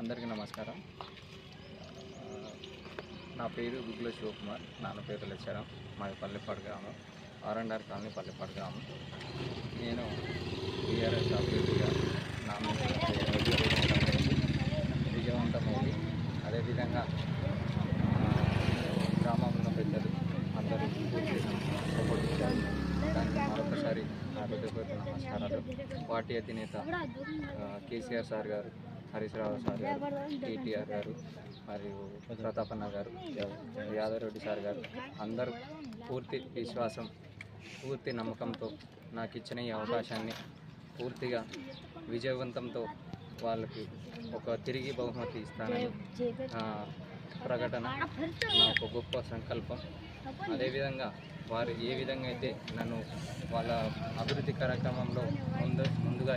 అందరికీ నమస్కారం. నా పేరు గుగ్గుల శివకుమార్, నాన్న పేరు లెచ్చరం. మాది పల్లెపాడు గ్రామం, ఆర్ఎండ్ఆర్ కాలనీ పల్లెపాడు గ్రామం. నేను టీఆర్ఎస్ అభ్యర్థిగా విజయవంతమైంది. అదేవిధంగా గ్రామంలో పెద్దలు అందరూ సపోర్ట్ ఇచ్చారు. దానికి మరొకసారి నా హృదయపూర్వక నమస్కారాలు. పార్టీ అధినేత కేసీఆర్ సార్ గారు, హరీష్ రావు సార్ గారు, కేటీఆర్ గారు, మరియు ప్రతాపన్న గారు, యాదవ్ రెడ్డి సార్ గారు అందరూ పూర్తి విశ్వాసం, పూర్తి నమ్మకంతో నాకు ఇచ్చిన ఈ అవకాశాన్ని పూర్తిగా విజయవంతంతో వాళ్ళకి ఒక తిరిగి బహుమతి ఇస్తానని ప్రకటన నా ఒక గొప్ప సంకల్పం. అదేవిధంగా వారు ఏ విధంగా అయితే నన్ను వాళ్ళ అభివృద్ధి కార్యక్రమంలో ముందుగా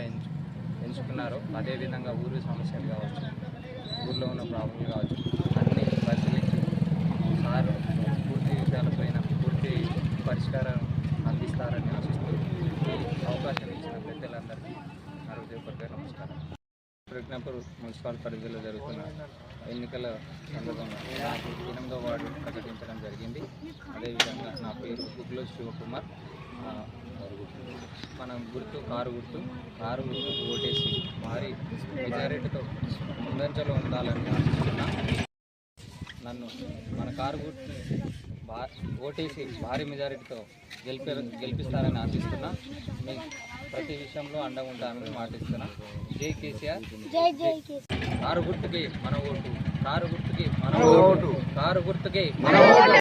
ఎంచుకున్నారో అదేవిధంగా ఊరి సమస్యలు కావచ్చు, ఊళ్ళో ఉన్న ప్రాబ్లం కావచ్చు అన్నీ పరిశీలించి సార్ పూర్తి విషయాలపైన పూర్తి పరిష్కారం అందిస్తారని ఆశిస్తూ ఈ అవకాశం ఇచ్చిన పెద్దలందరికీ నా హృదయపూర్వక నమస్కారం. ప్రజ్ఞాపూర్ మున్సిపల్ పరిధిలో జరుగుతున్న ఎన్నికల సందర్భంగా నాకు 8వ వార్డు ప్రకటించడం జరిగింది. అదేవిధంగా నా పేరు గుగ్గుల శివకుమార్. మన కారు గుర్తు ఓటేసి భారీ మెజారిటీతో ముందంజలో ఉండాలని ఆశిస్తున్నా. నన్ను మన కారు గుర్తుని ఓటేసి భారీ మెజారిటీతో గెలిపిస్తారని ఆశిస్తున్నా. మీ ప్రతి విషయంలో అండగా ఉంటానని మాటిస్తున్నా. జై కేసీఆర్. కారు గుర్తుకి మన ఓటు, కారు గుర్తుకి మన ఓటు, కారు గుర్తుకి మన ఓటు.